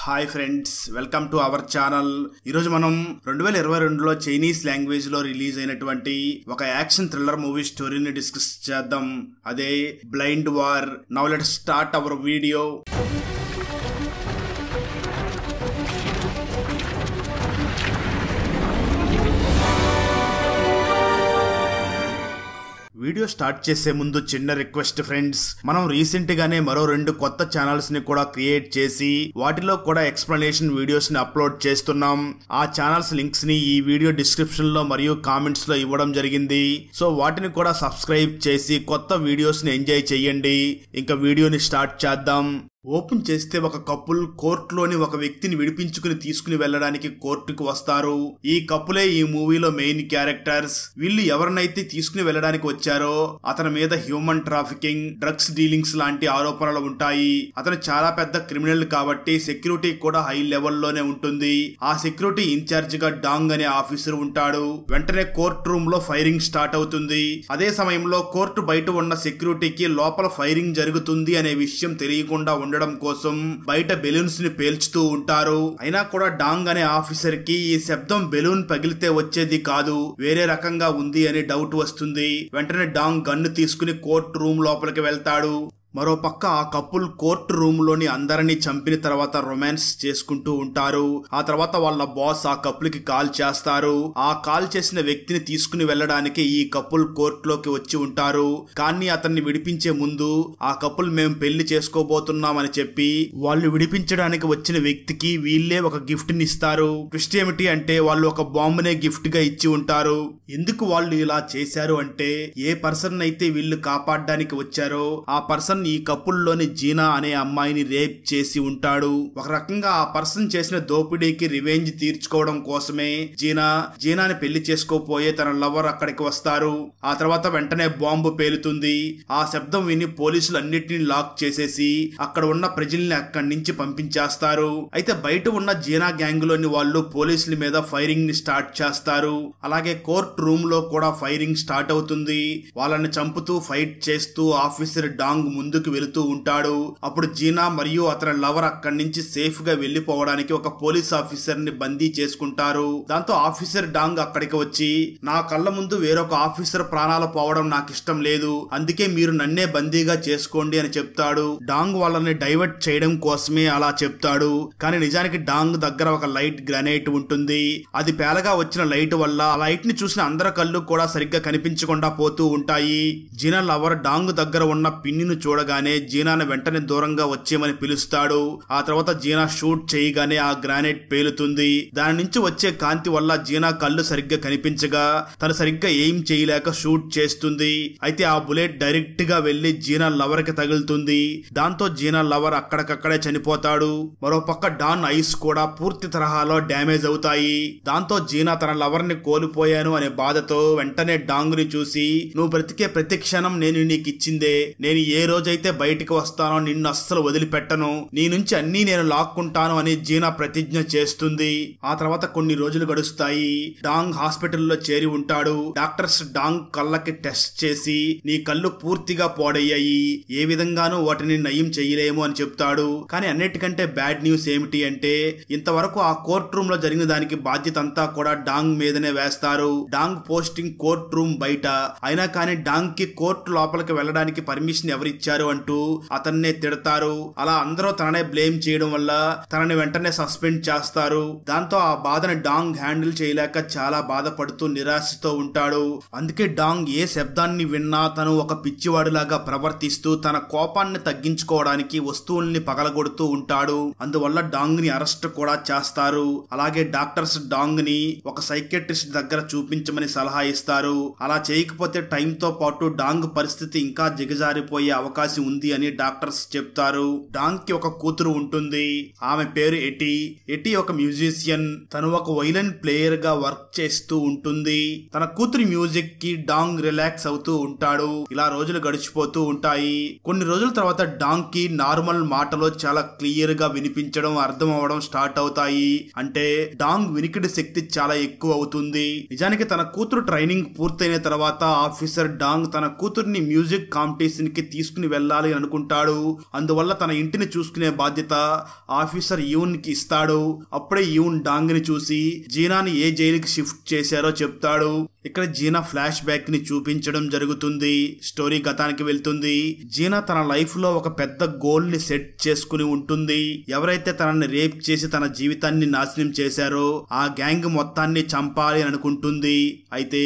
Hi friends, welcome to our channel. ఈరోజు మనం 2022లో Chinese language లో రిలీజ్ అయినటువంటి ఒక యాక్షన్ థ్రిల్లర్ మూవీ స్టోరీని డిస్కస్ చేద్దాం. అదే blind war. Now let's start our video. Video start చేసే ముందు చిన్న రిక్వెస్ట్ ఫ్రెండ్స్, మనం రీసెంట్ గానే మరో 2 కొత్త ఛానల్స్ ని కూడా క్రియేట్ చేసి వాటిలో కూడా ఎక్స్ప్లెనేషన్ వీడియోస్ ని అప్లోడ్ చేస్తున్నాం. ఆ ఛానల్స్ లింక్స్ ని ఈ వీడియో డిస్క్రిప్షన్ లో మరియు కామెంట్స్ లో ఇవ్వడం జరిగింది. సో వాటిని కూడా సబ్స్క్రైబ్ చేసి కొత్త వీడియోస్ ని ఎంజాయ్ చేయండి. ఇంకా వీడియోని స్టార్ట్ చేద్దాం. ఓపెన్ చేస్తే ఒక కపుల్ కోర్టులోని ఒక వ్యక్తిని విడిపించుకుని తీసుకుని వెళ్లడానికి కోర్టుకు వస్తారు. ఈ కపులే ఈ మూవీలో మెయిన్ క్యారెక్టర్స్. వీళ్ళు ఎవరినైతే తీసుకుని వెళ్లడానికి వచ్చారో అతని మీద హ్యూమన్ ట్రాఫికింగ్, డ్రగ్స్ డీలింగ్స్ లాంటి ఆరోపణలు ఉంటాయి. అతను చాలా పెద్ద క్రిమినల్ కాబట్టి సెక్యూరిటీ కూడా హై లెవెల్లోనే ఉంటుంది. ఆ సెక్యూరిటీ ఇన్ఛార్జ్ గా డాంగ్ అనే ఆఫీసర్ ఉంటాడు. వెంటనే కోర్ట్ రూమ్ లో ఫైరింగ్ స్టార్ట్ అవుతుంది. అదే సమయంలో కోర్టు బయట ఉన్న సెక్యూరిటీకి లోపల ఫైరింగ్ జరుగుతుంది అనే విషయం తెలియకుండా ఉండడం కోసం బయట బెలూన్స్ ని పేల్చుతూ ఉంటారు. అయినా కూడా డాంగ్ అనే ఆఫీసర్ కి ఈ శబ్దం బెలూన్ పగిలితే వచ్చేది కాదు, వేరే రకంగా ఉంది అని డౌట్ వస్తుంది. వెంటనే డాంగ్ గన్ను తీసుకుని కోర్ట్ రూమ్ లోపలికి వెళ్తాడు. మరో పక్క ఆ కపుల్ కోర్టు రూమ్ లోని అందరినీ చంపిన తర్వాత రొమాన్స్ చేసుకుంటూ ఉంటారు. ఆ తర్వాత వాళ్ళ బాస్ ఆ కపుల్ కి కాల్ చేస్తారు. ఆ కాల్ చేసిన వ్యక్తిని తీసుకుని వెళ్లడానికి ఈ కపుల్ కోర్టులోకి వచ్చి ఉంటారు. కానీ అతన్ని విడిపించే ముందు ఆ కపుల్ మేము పెళ్లి చేసుకోబోతున్నామని చెప్పి వాళ్ళు విడిపించడానికి వచ్చిన వ్యక్తికి వీళ్ళే ఒక గిఫ్ట్ ని ఇస్తారు. ట్విస్ట్ ఏమిటి అంటే వాళ్ళు ఒక బాంబునే గిఫ్ట్ గా ఇచ్చి ఉంటారు. ఎందుకు వాళ్ళు ఇలా చేశారు అంటే, ఏ పర్సన్ అయితే వీళ్ళు కాపాడడానికి వచ్చారో ఆ పర్సన్ ఈ కపుల్లోని జీనా అనే అమ్మాయిని రేప్ చేసి ఉంటాడు. ఒక రకంగా ఆ పర్సన్ చేసిన దోపిడీకి రివెంజ్ తీర్చుకోవడం కోసమే జీనాని పెళ్లి చేసుకోపోయే తన లవర్ అక్కడికి వస్తారు. ఆ తర్వాత వెంటనే బాంబు పేలుతుంది. ఆ శబ్దం విని పోలీసులు అన్నిటిని లాక్ చేసేసి అక్కడ ఉన్న ప్రజల్ని అక్కడి నుంచి పంపించేస్తారు. అయితే బయట ఉన్న జీనా గ్యాంగ్ లోని వాళ్ళు పోలీసుల మీద ఫైరింగ్ ని స్టార్ట్ చేస్తారు. అలాగే కోర్ట్ రూమ్ లో కూడా ఫైరింగ్ స్టార్ట్ అవుతుంది. వాళ్ళని చంపుతూ ఫైట్ చేస్తూ ఆఫీసర్ డాంగ్ ముందుకు వెళుతూ ఉంటాడు. అప్పుడు జీనా మరియు అతని లవర్ అక్కడి నుంచి సేఫ్ గా వెళ్లిపోవడానికి ఒక పోలీస్ ఆఫీసర్ ని బందీ చేసుకుంటారు. దాంతో ఆఫీసర్ డాంగ్ అక్కడికి వచ్చి, నా కళ్ళ ముందు వేరొక ఆఫీసర్ ప్రాణాలు పోవడం నాకు ఇష్టం లేదు, అందుకే మీరు నన్నే బందీగా చేసుకోండి అని చెప్తాడు. డాంగ్ వాళ్ళని డైవర్ట్ చేయడం కోసమే అలా చెప్తాడు. కానీ నిజానికి డాంగ్ దగ్గర ఒక లైట్ గ్రానైట్ ఉంటుంది. అది పేలగా వచ్చిన లైట్ వల్ల ఆ లైట్ ని చూసిన అందరి కళ్ళు కూడా సరిగ్గా కనిపించకుండా పోతూ ఉంటాయి. జీనా లవర్ డాంగ్ దగ్గర ఉన్న పిన్నిను చూడగానే జీనాను వెంటనే దూరంగా వచ్చేయమని పిలుస్తాడు. ఆ తర్వాత జీనా షూట్ చేయగానే ఆ గ్రానైట్ పేలుతుంది. దాని నుంచి వచ్చే కాంతి వల్ల జీనా కళ్ళు సరిగ్గా కనిపించగా తను సరిగ్గా ఏం చేయలేక షూట్ చేస్తుంది. అయితే ఆ బుల్లెట్ డైరెక్ట్ గా వెళ్లి జీనా లవర్ కి తగులుతుంది. దాంతో జీనా లవర్ అక్కడికక్కడే చనిపోతాడు. మరో పక్క డాన్ ఐస్ కూడా పూర్తి తరహాలో డ్యామేజ్ అవుతాయి. దాంతో జీనా తన లవర్ ని కోల్పోయాను అనే బాధతో వెంటనే డాంగ్ ని చూసి, నువ్వు బ్రతికే ప్రతి క్షణం నేను నీకు ఇచ్చిందే, నేను ఏ రోజైతే బయటికి వస్తానో నిన్ను అస్సలు వదిలిపెట్టను, నీ నుంచి అన్నీ నేను లాక్కుంటాను అని జీనా ప్రతిజ్ఞ చేస్తుంది. ఆ తర్వాత కొన్ని రోజులు గడుస్తాయి. డాంగ్ హాస్పిటల్లో చేరి ఉంటాడు. డాక్టర్స్ డాంగ్ కళ్ళకి టెస్ట్ చేసి, నీ కళ్ళు పూర్తిగా పాడయ్యాయి, ఏ విధంగానూ వాటిని నయం చేయలేము అని చెప్తాడు. కానీ అన్నిటికంటే బ్యాడ్ న్యూస్ ఏమిటి అంటే, ఇంతవరకు ఆ కోర్ట్ రూమ్ లో జరిగిన దానికి బాధ్యత అంతా కూడా డాంగ్ మీదనే వేస్తారు. డాంగ్ పోస్టింగ్ కోర్ట్ రూమ్ బయట. అయినా కానీ డాంగ్ కి కోర్టు లోపలికి వెళ్లడానికి పర్మిషన్ ఎవరిచ్చారు అంటూ అతన్నే తిడతారు. అలా అందరూ తననే బ్లేమ్ చేయడం వల్ల తనని వెంటనే సస్పెండ్ చేస్తారు. దాంతో ఆ బాధని డాంగ్ హ్యాండిల్ చేయలేక చాలా బాధపడుతూ నిరాశతో ఉంటాడు. అందుకే డాంగ్ ఏ శబ్దాన్ని విన్నా తను ఒక పిచ్చివాడిలాగా ప్రవర్తిస్తూ తన కోపాన్ని తగ్గించుకోవడానికి వస్తువుల్ని పగలగొడుతూ ఉంటాడు. అందువల్ల డాంగ్ ని అరెస్ట్ కూడా చేస్తారు. అలాగే డాక్టర్స్ డాంగ్ ని ఒక సైకియాట్రిస్ట్ దగ్గర చూపించమని సలహా ఇస్తారు. అలా చేయకపోతే టైం తో పాటు డాంగ్ పరిస్థితి ఇంకా దిగజారిపోయే అవకాశం ఉంది అని డాక్టర్స్ చెప్తారు. డాంగ్ కి ఒక కూతురు ఉంటుంది. ఆమె పేరు ఎటి ఒక మ్యూజిషియన్. తను ఒక వైలన్ ప్లేయర్ గా వర్క్ చేస్తూ ఉంటుంది. తన కూతురి మ్యూజిక్ కి డాంగ్ రిలాక్స్ అవుతూ ఉంటాడు. ఇలా రోజులు గడిచిపోతూ ఉంటాయి. కొన్ని రోజుల తర్వాత డాంగ్ కి నార్మల్ మాటలో చాలా క్లియర్ గా వినిపించడం, అర్థం అవడం స్టార్ట్ అవుతాయి. అంటే డాంగ్ వినికిడి శక్తి చాలా ఎక్కువ అవుతుంది. నిజానికి తన కూతురు ట్రైనింగ్ పూర్తయిన తర్వాత ఆఫీసర్ డాంగ్ తన కూతుర్ని మ్యూజిక్ కాంపిటీషన్ కి తీసుకుని వెళ్ళాలి అని అనుకుంటాడు. అందువల్ల తన ఇంటిని చూసుకునే బాధ్యత ఆఫీసర్ యూన్ కి ఇస్తాడు. అప్పుడే యూన్ డాంగ్ ని చూసి జీనాని ఏ జైలుకి షిఫ్ట్ చేశారో చెప్తాడు. ఇక్కడ జీనా ఫ్లాష్ బ్యాక్ ని చూపించడం జరుగుతుంది. స్టోరీ గతానికి వెళ్తుంది. జీనా తన లైఫ్ లో ఒక పెద్ద గోల్ ని సెట్ చేసుకుని ఉంటుంది. ఎవరైతే తనని రేప్ చేసి తన జీవితాన్ని నాశనం చేశారో ఆ గ్యాంగ్ మొత్తాన్ని చంపాలి అని అనుకుంటుంది. అయితే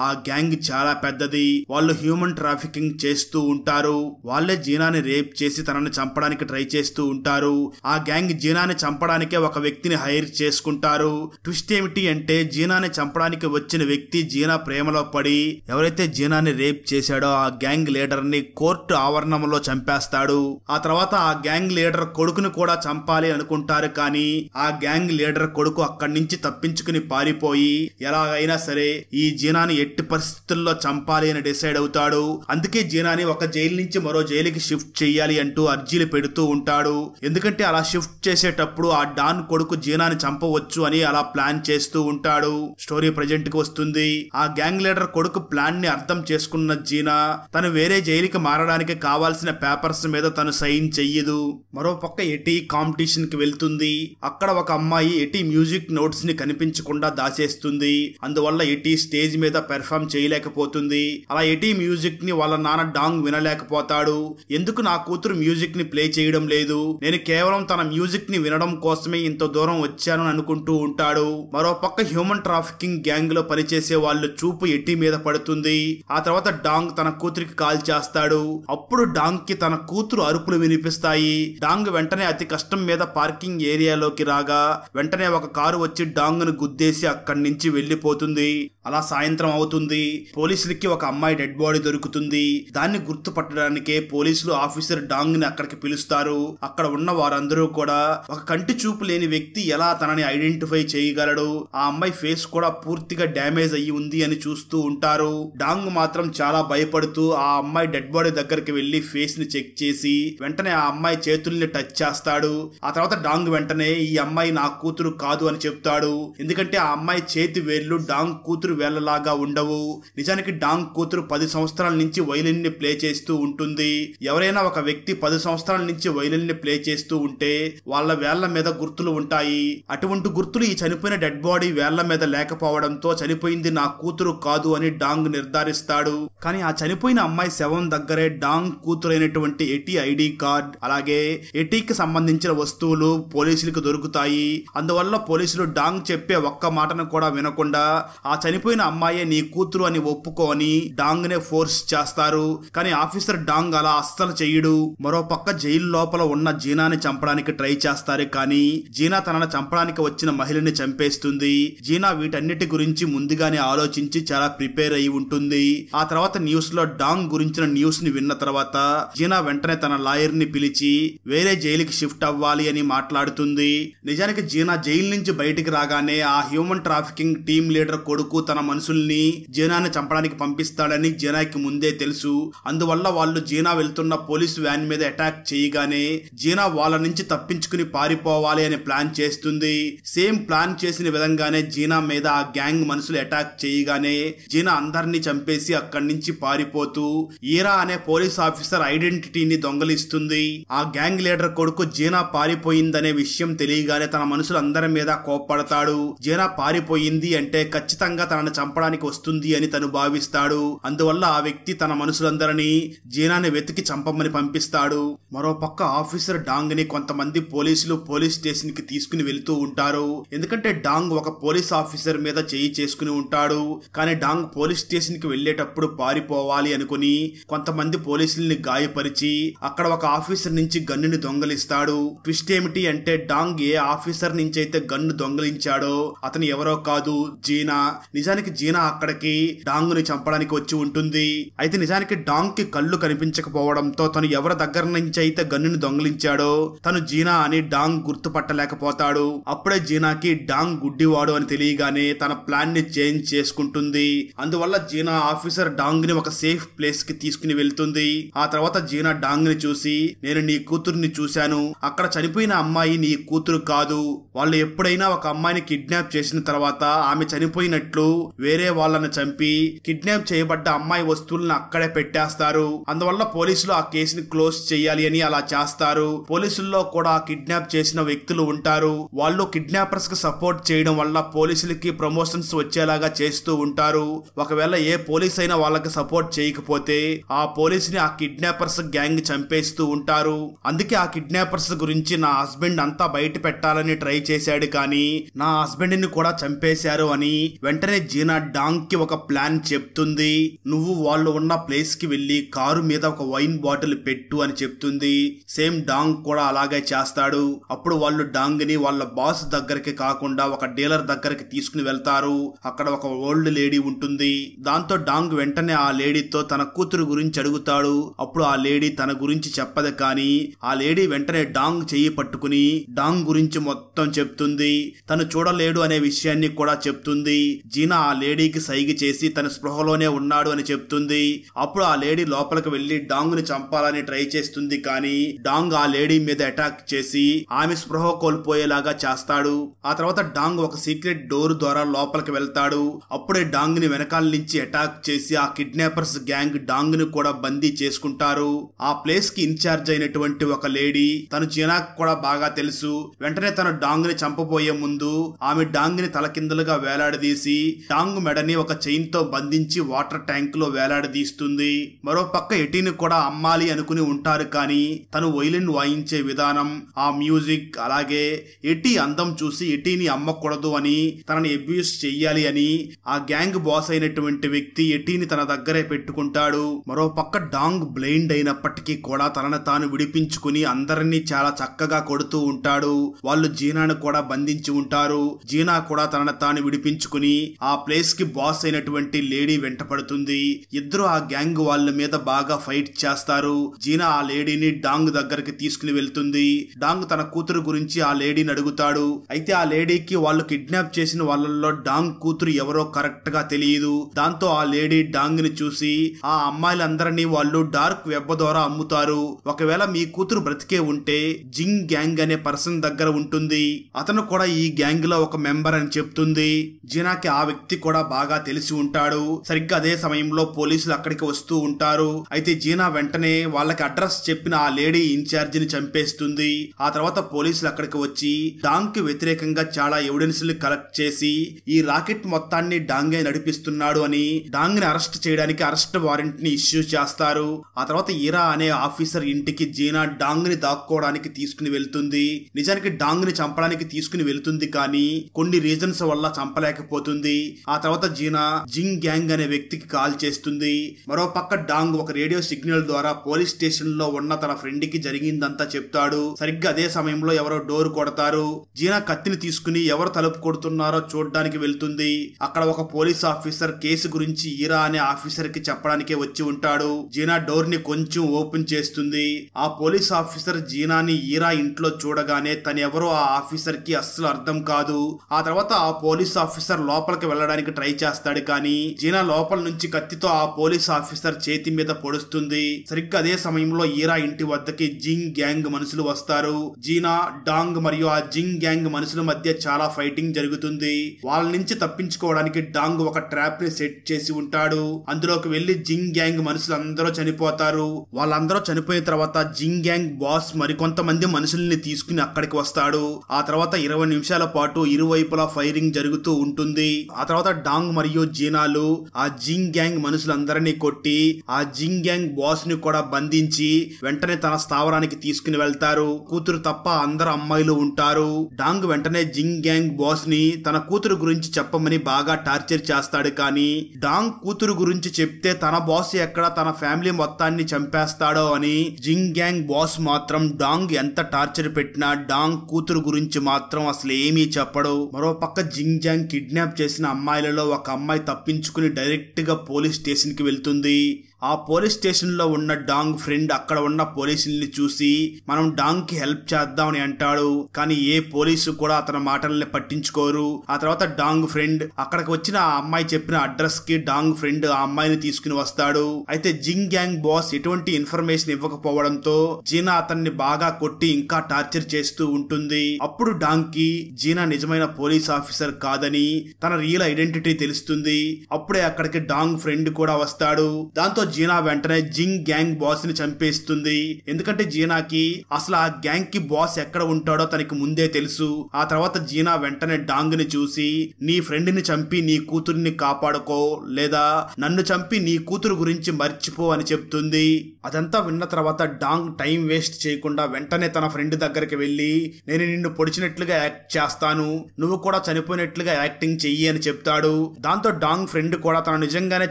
ఆ గ్యాంగ్ చాలా పెద్దది. వాళ్ళు హ్యూమన్ ట్రాఫికింగ్ చేస్తూ ఉంటారు. వాళ్ళే జీనాని రేప్ చేసి తనని చంపడానికి ట్రై చేస్తూ ఉంటారు. ఆ గ్యాంగ్ జీనాని చంపడానికే ఒక వ్యక్తిని హైర్ చేసుకుంటారు. ట్విస్ట్ ఏమిటి అంటే జీనాని చంపడానికి వచ్చిన వ్యక్తి జీనా ప్రేమలో పడి ఎవరైతే జీనాని రేప్ చేశాడో ఆ గ్యాంగ్ లీడర్ ని కోర్టు ఆవరణంలో చంపేస్తాడు. ఆ తర్వాత ఆ గ్యాంగ్ లీడర్ కొడుకుని కూడా చంపాలి అనుకుంటారు. కానీ ఆ గ్యాంగ్ లీడర్ కొడుకు అక్కడి నుంచి తప్పించుకుని పారిపోయి ఎలాగైనా సరే ఈ జీనాని ఎట్టి పరిస్థితుల్లో చంపాలి అని డిసైడ్ అవుతాడు. అందుకే జీనాని ఒక జైలు నుంచి మరో జైలుకి షిఫ్ట్ చెయ్యాలి అంటూ అర్జీలు పెడుతూ ఉంటాడు. ఎందుకంటే అలా షిఫ్ట్ చేసేటప్పుడు ఆ డాన్ కొడుకు జీనాని చంపవచ్చు అని అలా ప్లాన్ చేస్తూ ఉంటాడు. స్టోరీ ప్రెజెంట్ కి వస్తుంది. ఆ గ్యాంగ్ లీడర్ కొడుకు ప్లాన్ ని అర్థం చేసుకున్న జీనా తను వేరే జైలుకి మారడానికి కావాల్సిన పేపర్స్ మీద తను సైన్ చెయ్యదు. మరో పక్క ఎటీ కాంపిటీషన్ కి వెళ్తుంది. అక్కడ ఒక అమ్మాయి ఎటీ మ్యూజిక్ నోట్స్ ని కనిపించకుండా దాచేస్తుంది. అందువల్ల ఎటీ స్టేజ్ మీద పెర్ఫార్మ్ చేయలేకపోతుంది. అలా ఎటీ మ్యూజిక్ ని వాళ్ళ నాన్న డాంగ్ వినలేకపోతాడు. ఎందుకు నా కూతురు మ్యూజిక్ ని ప్లే చేయడం లేదు, నేను కేవలం తన మ్యూజిక్ ని వినడం కోసమే ఇంత దూరం వచ్చాను అనుకుంటూ ఉంటాడు. మరో పక్క హ్యూమన్ ట్రాఫికింగ్ గ్యాంగ్ లో పనిచేసే వాళ్ళు చూపు ఎటీ మీద పడుతుంది. ఆ తర్వాత డాంగ్ తన కూతురికి కాల్ చేస్తాడు. అప్పుడు డాంగ్ కి తన కూతురు అరుపులు వినిపిస్తాయి. డాంగ్ వెంటనే అతి కష్టం మీద పార్కింగ్ ఏరియాలోకి రాగా వెంటనే ఒక కారు వచ్చి డాంగ్ ను గుద్దేసి అక్కడి నుంచి వెళ్లిపోతుంది. అలా సాయంత్రం అవుతుంది. పోలీసులకి ఒక అమ్మాయి డెడ్ బాడీ దొరుకుతుంది. దాన్ని గుర్తుపట్టడానికే పోలీసులు ఆఫీసర్ డాంగ్ ని అక్కడికి పిలుస్తారు. అక్కడ ఉన్న వారందరూ కూడా ఒక కంటి చూపు లేని వ్యక్తి ఎలా తనని ఐడెంటిఫై చేయగలడు, ఆ అమ్మాయి ఫేస్ కూడా పూర్తిగా డ్యామేజ్ అయ్యి ఉంది అని చూస్తూ ఉంటారు. డాంగ్ మాత్రం చాలా భయపడుతూ ఆ అమ్మాయి డెడ్ బాడీ దగ్గరికి వెళ్లి ఫేస్ ని చెక్ చేసి వెంటనే ఆ అమ్మాయి చేతుల్ని టచ్ చేస్తాడు. ఆ తర్వాత డాంగ్ వెంటనే ఈ అమ్మాయి నా కూతురు కాదు అని చెప్తాడు. ఎందుకంటే ఆ అమ్మాయి చేతి వేళ్లు డాంగ్ కూతురు వేళ్లలాగా ఉండవు. నిజానికి డాంగ్ కూతురు 10 సంవత్సరాల నుంచి వైలిన్ ని ప్లే చేస్తూ ఉంటుంది. ఎవరైనా ఒక వ్యక్తి 10 సంవత్సరాల నుంచి వైలిన్ ని ప్లే చేస్తూ ఉంటే వాళ్ళ వేళ్ల మీద గుర్తులు ఉంటాయి. అటువంటి గుర్తులు ఈ చనిపోయిన డెడ్ బాడీ వేళ్ల మీద లేకపోవడంతో చనిపోయింది నా కూతురు కాదు అని డాంగ్ నిర్ధారిస్తాడు. కానీ ఆ చనిపోయిన అమ్మాయి శవం దగ్గరే డాంగ్ కూతురైనటువంటి ఎటీ ఐడి కార్డ్ అలాగే ఎటీకి సంబంధించిన వస్తువులు పోలీసులకు దొరుకుతాయి. అందువల్ల పోలీసులు డాంగ్ చెప్పే ఒక్క మాటను కూడా వినకుండా ఆ చనిపోయిన అమ్మాయే నీ కూతురు అని ఒప్పుకొని డాంగ్ నే ఫోర్స్ చేస్తారు. కానీ ఆఫీసర్ డాంగ్ అలా అస్సలు చెయ్యడు. మరో పక్క జైలు లోపల ఉన్న జీనాని చంపడానికి ట్రై చేస్తారు. కానీ జీనా తనను చంపడానికి వచ్చిన మహిళని చంపేస్తుంది. జీనా వీటన్నిటి గురించి ముందుగానే ఆలోచించి చాలా ప్రిపేర్ అయి ఉంటుంది. ఆ తర్వాత న్యూస్ లో డాంగ్ గురించిన న్యూస్ ని విన్న తర్వాత జీనా వెంటనే తన లాయర్ ని పిలిచి వేరే జైలుకి షిఫ్ట్ అవ్వాలి అని మాట్లాడుతుంది. నిజానికి జీనా జైలు నుంచి బయటికి రాగానే ఆ హ్యూమన్ ట్రాఫికింగ్ టీమ్ లీడర్ కొడుకు తన మనుషుల్ని జీనాని చంపడానికి పంపిస్తాడని జీనాకి ముందే తెలుసు. అందువల్ల వాళ్ళు జీనా వెళ్తున్న పోలీసు వ్యాన్ మీద అటాక్ చేయగానే జీనా వాళ్ళ నుంచి తప్పించుకుని పారిపోవాలి అని ప్లాన్ చేస్తుంది. సేమ్ ప్లాన్ చేసిన విధంగానే జీనా మీద ఆ గ్యాంగ్ మనుషులు అటాక్ చేయగానే జీనా అందరినీ చంపేసి అక్కడి నుంచి పారిపోతూ ఈరా అనే పోలీస్ ఆఫీసర్ ఐడెంటిటీని దొంగలిస్తుంది. ఆ గ్యాంగ్ లీడర్ కొడుకు జీనా పారిపోయిందనే విషయం తెలియగానే తన మనుషులందరి మీద కోప్పడతాడు. జీనా పారిపోయింది అంటే ఖచ్చితంగా తనను చంపడానికి వస్తుంది అని తను భావిస్తాడు. అందువల్ల ఆ వ్యక్తి తన మనుషులందరినీ జీనాని వెతికి చంపమని పంపిస్తాడు. మరో పక్క ఆఫీసర్ డాంగ్ ని కొంతమంది పోలీసులు పోలీస్ స్టేషన్ కి తీసుకుని వెళ్తూ ఉంటారు. ఎందుకంటే డాంగ్ ఒక పోలీస్ ఆఫీసర్ మీద చేయి చేసుకుని ఉంటాడు. కానీ డాంగ్ పోలీస్ స్టేషన్ కి వెళ్లేటప్పుడు పారిపోవాలి అనుకుని కొంతమంది పోలీసుల్ని గాయపరిచి అక్కడ ఒక ఆఫీసర్ నుంచి గన్నుని దొంగలిస్తాడు. ట్విస్ట్ ఏమిటి అంటే డాంగ్ ఏ ఆఫీసర్ నుంచి అయితే గన్ను దొంగలించాడో అతను ఎవరో కాదు, జీనా. నిజానికి జీనా అక్కడికి డాంగ్ ని చంపడానికి వచ్చి ఉంటుంది. అయితే నిజానికి డాంగ్ కి కళ్ళు కనిపించకపోవడంతో తను ఎవరి దగ్గర నుంచి అయితే గన్నుని దొంగలించాడో తను జీనా అని డాంగ్ గుర్తుపట్టలేకపోతాడు. అప్పుడే జీనాకి డాంగ్ గుడ్డివాడు అని తెలియగానే తన ప్లాన్ ని చేంజ్ చేసుకుంటుంది. అందువల్ల జీనా ఆఫీసర్ డాంగ్ ని ఒక సేఫ్ ప్లేస్ కి తీసుకుని వెళ్తుంది. ఆ తర్వాత జీనా డాంగ్ ని చూసి నేను నీ కూతుర్ని చూశాను, అక్కడ చనిపోయిన అమ్మాయి నీ కూతురు కాదు. వాళ్ళు ఎప్పుడైనా ఒక అమ్మాయిని కిడ్నాప్ చేసిన తర్వాత ఆమె చనిపోయినట్లు వేరే వాళ్ళని చంపి కిడ్నాప్ చేయబడ్డ అమ్మాయి వస్తువులను అక్కడే పెట్టేస్తారు. అందువల్ల పోలీసులు ఆ కేసుని క్లోజ్ చేయాలి అని అలా చేస్తారు. పోలీసుల్లో కూడా కిడ్నాప్ చేసిన వ్యక్తులు ఉంటారు. వాళ్ళు కిడ్నాపర్స్ కి సపోర్ట్ చేయడం వల్ల పోలీసులకి ప్రమోషన్స్ వచ్చేలాగా చేస్తూ ఉంటారు. ఒకవేళ ఏ పోలీస్ అయినా వాళ్ళకి సపోర్ట్ చేయకపోతే ఆ పోలీస్ ని ఆ కిడ్నాపర్స్ గ్యాంగ్ చంపేస్తూ ఉంటారు. అందుకే ఆ కిడ్నాపర్స్ గురించి నా హస్బెండ్ అంతా బయట పెట్టాలని ట్రై చేశాడు, కానీ నా హస్బెండ్ ని కూడా చంపేశారు అని వెంటనే జీనా డాంగ్ కి ఒక ప్లాన్ చెప్తుంది. నువ్వు వాళ్ళు ఉన్న ప్లేస్ కి వెళ్లి కారు మీద ఒక వైన్ బాటిల్ పెట్టు అని చెప్తుంది. సేమ్ డాంగ్ కూడా అలాగే చేస్తాడు. అప్పుడు వాళ్ళు డాంగ్ ని వాళ్ళ బాస్ దగ్గరికి కాకుండా ఒక డీలర్ దగ్గరికి తీసుకుని వెళ్తారు. అక్కడ ఒక ఓల్డ్ లేడీ ఉంటుంది. దాంతో డాంగ్ వెంటనే ఆ లేడీతో తన కూతురు గురించి అడుగుతాడు. అప్పుడు ఆ లేడీ తన గురించి చెప్పదు, కానీ ఆ లేడీ వెంటనే డాంగ్ చెయ్యి పట్టుకుని డాంగ్ గురించి మొత్తం చెప్తుంది. తను చూడలేడు అనే విషయాన్ని కూడా చెప్తుంది. జీనా ఆ లేడీకి సైగ చేసి తన స్పృహలోనే ఉన్నాడు అని చెప్తుంది. అప్పుడు ఆ లేడీ లోపలికి వెళ్లి డాంగ్ ని చంపాలని ట్రై చేస్తుంది, కానీ డాంగ్ ఆ లేడీ మీద అటాక్ చేసి ఆమె స్పృహ కోల్పోయేలాగా చేస్తాడు. ఆ తర్వాత డాంగ్ ఒక సీక్రెట్ డోర్ ద్వారా లోపలికి వెళ్తాడు. అప్పుడే డాంగ్ ని వెనకాల నుంచి అటాక్ చేసి ఆ కిడ్నాపర్స్ గ్యాంగ్ డాంగ్ ని కూడా బందీ చేసుకుంటారు. ఆ ప్లేస్ కి ఇన్ఛార్జ్ అయినటువంటి ఒక లేడీ తను జీనాకు కూడా బాగా తెలుసు. వెంటనే తను డాంగ్ ని చంపబోయే ముందు ఆమె డాంగ్ ని తలకిందులుగా వేలాడదీసి డాంగ్ మెడని ఒక చైన్ తో బంధించి వాటర్ ట్యాంక్ లో వేలాడదీస్తుంది. మరో పక్క ఎటీని కూడా అమ్మాలి అనుకుని ఉంటారు, కానీ తను వైలిన్ వాయించే విధానం, ఆ మ్యూజిక్, అలాగే ఎటీ అందం చూసి ఎటీని అమ్మకూడదు అని తనని అబ్యూస్ చెయ్యాలి అని ఆ గ్యాంగ్ బాస్ అయినటువంటి వ్యక్తి ఎటీని తన దగ్గరే పెట్టుకుంటాడు. మరో పక్క డాంగ్ బ్లైండ్ అయినప్పటికీ కూడా తనను తాను విడిపించుకుని అందరినీ చాలా చక్కగా కొడుతూ ఉంటాడు. వాళ్ళు జీనాను కూడా బంధించి ఉంటారు. జీనా కూడా తనను తాను విడిపించుకుని ఆ ప్లేస్ కి బాస్ అయినటువంటి లేడీ వెంట పడుతుంది. ఇద్దరు ఆ గ్యాంగ్ వాళ్ళ మీద బాగా ఫైట్ చేస్తారు. జీనా ఆ లేడీని డాంగ్ దగ్గరికి తీసుకుని వెళ్తుంది. డాంగ్ తన కూతురు గురించి ఆ లేడీని అడుగుతాడు. అయితే ఆ లేడీకి వాళ్ళు కిడ్నాప్ చేసిన వాళ్ళల్లో డాంగ్ కూతురు ఎవరో కరెక్ట్ గా తెలియదు. దాంతో ఆ లేడీ డాంగ్ ని చూసి ఆ అమ్మాయిలందరినీ వాళ్ళు డార్క్ వెబ్ ద్వారా అమ్ముతారు. ఒకవేళ మీ కూతురు బ్రతికే ఉంటే జింగ్ గ్యాంగ్ అనే పర్సన్ దగ్గర ఉంటుంది. అతను కూడా ఈ గ్యాంగ్ లో ఒక మెంబర్ అని చెప్తుంది. జీనాకి ఆ వ్యక్తి కూడా బాగా తెలిసి ఉంటాడు. సరిగ్గా అదే సమయంలో పోలీసులు అక్కడికి వస్తూ ఉంటారు. అయితే జీనా వెంటనే వాళ్ళకి అడ్రస్ చెప్పిన ఆ లేడీ ఇన్ఛార్జ్ ని చంపేస్తుంది. ఆ తర్వాత పోలీసులు అక్కడికి వచ్చి డాంగ్ కి వ్యతిరేకంగా చాలా ఎవిడెన్స్ ని కలెక్ట్ చేసి ఈ రాకెట్ మొత్తాన్ని డాంగే నడిపిస్తున్నాడు అని డాంగ్ ని అరెస్ట్ చేయడానికి అరెస్ట్ వారెంట్ ని ఇష్యూ చేస్తారు. ఆ తర్వాత ఈరా అనే ఆఫీసర్ ఇంటికి జీనా డాంగ్ ని దాక్కోవడానికి తీసుకుని వెళ్తుంది. నిజానికి డాంగ్ ని చంపడానికి తీసుకుని వెళ్తుంది, కానీ కొన్ని రీజన్స్ వల్ల చంపలేకపోతుంది. ఆ తర్వాత జీనా జింగ్ గ్యాంగ్ అనే వ్యక్తికి కాల్ చేస్తుంది. మరో పక్క డాంగ్ ఒక రేడియో సిగ్నల్ ద్వారా పోలీస్ స్టేషన్ లో ఉన్న తన ఫ్రెండ్ కి జరిగిందంతా చెప్తాడు. సరిగ్గా అదే సమయంలో ఎవరో డోర్ కొడతారు. జీనా కత్తిని తీసుకుని ఎవరు తలుపు కొడుతున్నారో చూడడానికి వెళ్తుంది. అక్కడ ఒక పోలీస్ ఆఫీసర్ కేసు గురించి ఈరా అనే ఆఫీసర్ కి చెప్పడానికే వచ్చి ఉంటాడు. జీనా డోర్ ని కొంచెం ఓపెన్ చేస్తుంది. ఆ పోలీస్ ఆఫీసర్ జీనాని ఈరా ఇంట్లో చూడగానే తనెవరో ఆ ఆఫీసర్ కి అస్సలు అర్థం కాదు. ఆ తర్వాత ఆ పోలీస్ ఆఫీసర్ లోపలికి వెళ్ళడానికి ట్రై చేస్తాడు, కానీ జీనా లోపల నుంచి కత్తితో ఆ పోలీస్ ఆఫీసర్ చేతి మీద పొడుస్తుంది. సరిగ్గా అదే సమయంలో ఈరా ఇంటి వద్దకి జింగ్ గ్యాంగ్ మనుషులు వస్తారు. జీనా, డాంగ్ మరియు ఆ జింగ్ గ్యాంగ్ మనుషుల మధ్య చాలా ఫైటింగ్ జరుగుతుంది. వాళ్ళ నుంచి తప్పించుకోవడానికి డాంగ్ ఒక ట్రాప్ ని సెట్ చేసి ఉంటాడు. అందులోకి వెళ్లి జింగ్ గ్యాంగ్ మనుషులందరూ చనిపోతారు. వాళ్ళందరూ చనిపోయిన తర్వాత జింగ్ గ్యాంగ్ బాస్ మరికొంతమంది మనుషుల్ని తీసుకుని అక్కడికి వస్తాడు. ఆ తర్వాత 20 నిమిషాల పాటు ఇరువైపులా ఫైరింగ్ జరుగుతూ ఉంటుంది. ఆ తర్వాత డాంగ్ మరియు జీనాలు ఆ జింగ్ గ్యాంగ్ మనుషులందరినీ కొట్టి ఆ జింగ్ గ్యాంగ్ బాస్ ని కూడా బంధించి వెంటనే తన స్థావరానికి తీసుకుని వెళ్తారు. కూతురు తప్ప అందరు అమ్మాయిలు ఉంటారు. డాంగ్ వెంటనే జింగ్ గ్యాంగ్ బాస్ ని తన కూతురు గురించి చెప్పమని బాగా టార్చర్ చేస్తాడు, కానీ డాంగ్ కూతురు గురించి చెప్తే తన బాస్ ఎక్కడ తన ఫ్యామిలీ మొత్తాన్ని చంపేస్తాడో అని జింగ్ గ్యాంగ్ బాస్ మాత్రం డాంగ్ ఎంత టార్చర్ పెట్టినా డాంగ్ కూతురు గురించి మాత్రం అసలు ఏమీ చెప్పడు. మరో పక్క జింగ్ గ్యాంగ్ కిడ్నాప్ చేసిన అమ్మాయిలలో ఒక అమ్మాయి తప్పించుకుని డైరెక్ట్ గా పోలీస్ స్టేషన్ కి వెళ్తుంది. ఆ పోలీస్ స్టేషన్ లో ఉన్న డాంగ్ ఫ్రెండ్ అక్కడ ఉన్న పోలీసుల్ని చూసి మనం డాంగ్ కి హెల్ప్ చేద్దామని అంటాడు, కానీ ఏ పోలీసు కూడా అతని మాటల్ని పట్టించుకోరు. ఆ తర్వాత డాంగ్ ఫ్రెండ్ అక్కడికి వచ్చిన ఆ అమ్మాయి చెప్పిన అడ్రస్ కి డాంగ్ ఫ్రెండ్ ఆ అమ్మాయిని తీసుకుని వస్తాడు. అయితే జింగ్ గ్యాంగ్ బాస్ ఎటువంటి ఇన్ఫర్మేషన్ ఇవ్వకపోవడంతో జీనా అతన్ని బాగా కొట్టి ఇంకా టార్చర్ చేస్తూ ఉంటుంది. అప్పుడు డాంగ్ కి జీనా నిజమైన పోలీస్ ఆఫీసర్ కాదని తన రియల్ ఐడెంటిటీ తెలుస్తుంది. అప్పుడే అక్కడికి డాంగ్ ఫ్రెండ్ కూడా వస్తాడు. దాంతో జీనా వెంటనే జింగ్ గ్యాంగ్ బాస్ ని చంపేస్తుంది. ఎందుకంటే జీనాకి అసలు ఆ గ్యాంగ్ కి బాస్ ఎక్కడ ఉంటాడో తనకి ముందే తెలుసు. ఆ తర్వాత జీనా వెంటనే డాంగ్ ని చూసి నీ ఫ్రెండ్ ని చంపి నీ కూతురిని కాపాడుకో, లేదా నన్ను చంపి నీ కూతురు గురించి మర్చిపో అని చెప్తుంది. అదంతా విన్న తర్వాత డాంగ్ టైం వేస్ట్ చేయకుండా వెంటనే తన ఫ్రెండ్ దగ్గరికి వెళ్లి నేను నిన్ను పొడిచినట్లుగా యాక్ట్ చేస్తాను, నువ్వు కూడా చనిపోయినట్లుగా యాక్టింగ్ చెయ్యి అని చెప్తాడు. దాంతో డాంగ్ ఫ్రెండ్ కూడా తను నిజంగానే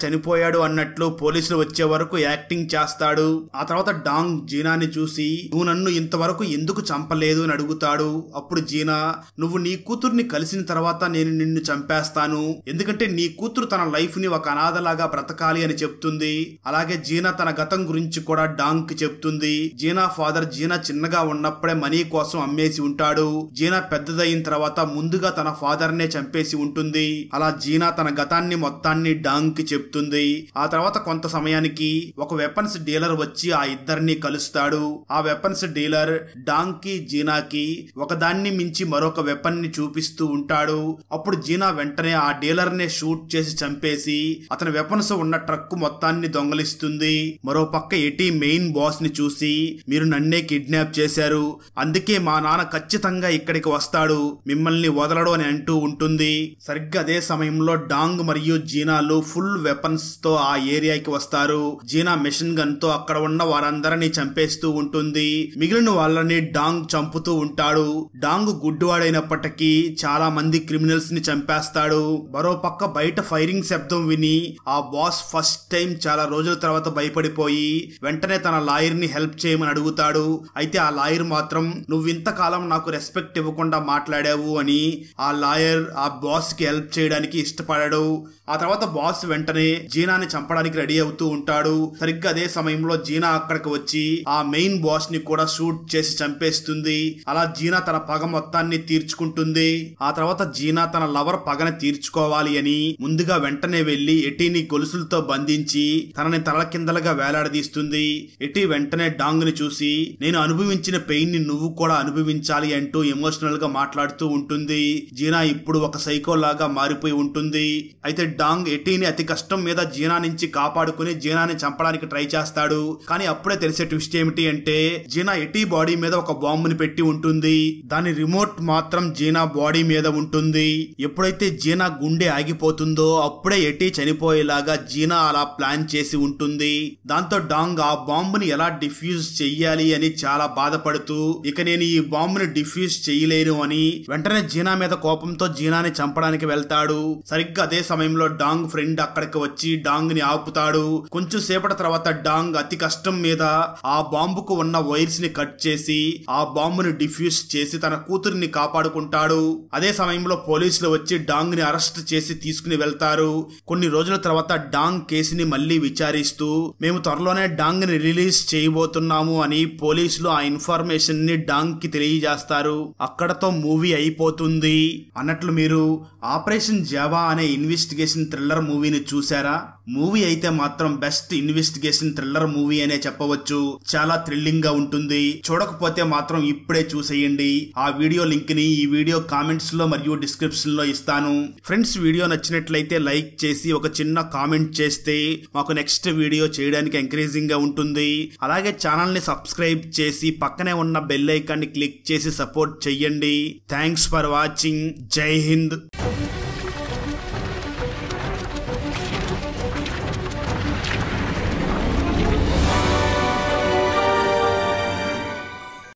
చనిపోయాడు అన్నట్లు పోలీసులు వచ్చే వరకు యాక్టింగ్ చేస్తాడు. ఆ తర్వాత డాంగ్ జీనాని చూసి నువ్వు నన్ను ఇంతవరకు ఎందుకు చంపలేదు అని అడుగుతాడు. అప్పుడు జీనా నువ్వు నీ కూతుర్ని కలిసిన తర్వాత నేను నిన్ను చంపేస్తాను, ఎందుకంటే నీ కూతురు తన లైఫ్ ని ఒక అనాథలాగా బ్రతకాలి అని చెప్తుంది. అలాగే జీనా తన గతం గురించి కూడా డాంగ్ కి చెప్తుంది. జీనా ఫాదర్ జీనా చిన్నగా ఉన్నప్పుడే మనీ కోసం అమ్మేసి ఉంటాడు. జీనా పెద్దదైన తర్వాత ముందుగా తన ఫాదర్ నే చంపేసి ఉంటుంది. అలా జీనా తన గతాన్ని మొత్తాన్ని డాంగ్ కి చెప్తుంది. ఆ తర్వాత కొంత సమయానికి ఒక వెపన్స్ డీలర్ వచ్చి ఆ ఇద్దరిని కలుస్తాడు. ఆ వెపన్స్ డీలర్ డాంగ్ కి జీనాకి ఒకదాన్ని మించి మరొక వెపన్ ని చూపిస్తూ ఉంటాడు. అప్పుడు జీనా వెంటనే ఆ డీలర్ నే షూట్ చేసి చంపేసి అతని వెపన్స్ ఉన్న ట్రక్ మొత్తాన్ని దొంగలిస్తుంది. మరో పక్క ఎటీ మెయిన్ బాస్ ని చూసి మీరు నన్నే కిడ్నాప్ చేశారు, అందుకే మా నాన్న ఖచ్చితంగా ఇక్కడికి వస్తాడు, మిమ్మల్ని వదలడు అని అంటూ ఉంటుంది. సరిగ్గా అదే సమయంలో డాంగ్ మరియు జీనాలు ఫుల్ వెపన్స్ తో ఆ ఏరియాకి వస్తారు. జీనా మెషిన్ గన్ తో అక్కడ ఉన్న వారందరినీ చంపేస్తూ ఉంటుంది. మిగిలిన వాళ్ళని డాంగ్ చంపుతూ ఉంటాడు. డాంగ్ గుడ్డివాడైనప్పటికీ చాలా మంది క్రిమినల్స్ ని చంపేస్తాడు. మరో పక్క బయట ఫైరింగ్ శబ్దం విని ఆ బాస్ ఫస్ట్ టైం చాలా రోజుల తర్వాత భయపడిపోయి వెంటనే తన లాయర్ ని హెల్ప్ చేయమని అడుగుతాడు. అయితే ఆ లాయర్ మాత్రం నువ్వు ఇంతకాలం నాకు రెస్పెక్ట్ ఇవ్వకుండా మాట్లాడావు అని ఆ లాయర్ ఆ బాస్ కి హెల్ప్ చేయడానికి ఇష్టపడాడు. ఆ తర్వాత బాస్ వెంటనే జీనాని చంపడానికి రెడీ అవుతూ ఉంటాడు. సరిగ్గా అదే సమయంలో జీనా అక్కడికి వచ్చి ఆ మెయిన్ బాస్ ని కూడా షూట్ చేసి చంపేస్తుంది. అలా జీనా తన పగ మొత్తాన్ని తీర్చుకుంటుంది. ఆ తర్వాత జీనా తన లవర్ పగని తీర్చుకోవాలి అని ముందుగా వెంటనే వెళ్లి ఎటీని గొలుసులతో బంధించి తనని తల కిందలుగా వేలాడదీస్తుంది. ఎటీ వెంటనే డాంగ్ ని చూసి నేను అనుభవించిన పెయిన్ ని నువ్వు కూడా అనుభవించాలి అంటూ ఎమోషనల్ గా మాట్లాడుతూ ఉంటుంది. జీనా ఇప్పుడు ఒక సైకో లాగా మారిపోయి ఉంటుంది. అయితే డాంగ్ ఎటీని అతి కష్టం మీద జీనా నుంచి కాపాడుకుని జీనాని చంపడానికి ట్రై చేస్తాడు. కానీ అప్పుడే తెలిసే ట్విస్ట్ ఏమిటి అంటే జీనా ఎటీ బాడీ మీద ఒక బాంబుని పెట్టి ఉంటుంది. దాని రిమోట్ మాత్రం జీనా బాడీ మీద ఉంటుంది. ఎప్పుడైతే జీనా గుండె ఆగిపోతుందో అప్పుడే ఎటీ చనిపోయేలాగా జీనా అలా ప్లాన్ చేసి ఉంటుంది. దాంతో డాంగ్ ఆ బాంబుని ఎలా డిఫ్యూజ్ చెయ్యాలి అని చాలా బాధపడుతూ ఇక నేను ఈ బాంబుని డిఫ్యూజ్ చెయ్యలేను అని వెంటనే జీనా మీద కోపంతో జీనాని చంపడానికి వెళ్తాడు. సరిగ్గా అదే సమయంలో డాంగ్ ఫ్రెండ్ అక్కడికి వచ్చి డాంగ్ ని ఆపుతాడు. కొంచెం సేపటి తర్వాత డాంగ్ అతి కష్టం మీద ఆ బాంబుకు ఉన్న వైర్స్ ని కట్ చేసి ఆ బాంబుని డిఫ్యూజ్ చేసి తన కూతురిని కాపాడుకుంటాడు. అదే సమయంలో పోలీసులు వచ్చి డాంగ్ ని అరెస్ట్ చేసి తీసుకుని వెళ్తారు. కొన్ని రోజుల తర్వాత డాంగ్ కేసుని మళ్లీ విచారిస్తూ మేము త్వరలోనే డాంగ్ ని రిలీజ్ చేయబోతున్నాము అని పోలీసులు ఆ ఇన్ఫర్మేషన్ ని డాంగ్ కి తెలియజేస్తారు. అక్కడతో మూవీ అయిపోతుంది. అన్నట్లు మీరు ఆపరేషన్ జావా అనే ఇన్వెస్టిగేషన్ థ్రిల్లర్ మూవీని చూసారా? మూవీ అయితే మాత్రం బెస్ట్ ఇన్వెస్టిగేషన్ థ్రిల్లర్ మూవీ అనే చెప్పవచ్చు. చాలా థ్రిల్లింగ్ గా ఉంటుంది. చూడకపోతే మాత్రం ఇప్పుడే చూసేయండి. ఆ వీడియో లింక్ ని ఈ వీడియో కామెంట్స్ లో మరియు డిస్క్రిప్షన్ లో ఇస్తాను. ఫ్రెండ్స్, వీడియో నచ్చినట్లయితే లైక్ చేసి ఒక చిన్న కామెంట్ చేస్తే మాకు నెక్స్ట్ వీడియో చేయడానికి ఎంకరేజింగ్ గా ఉంటుంది. అలాగే ఛానల్ ని సబ్స్క్రైబ్ చేసి పక్కనే ఉన్న బెల్ ఐకాన్ ని క్లిక్ చేసి సపోర్ట్ చెయ్యండి. Thanks for watching. జై హింద్.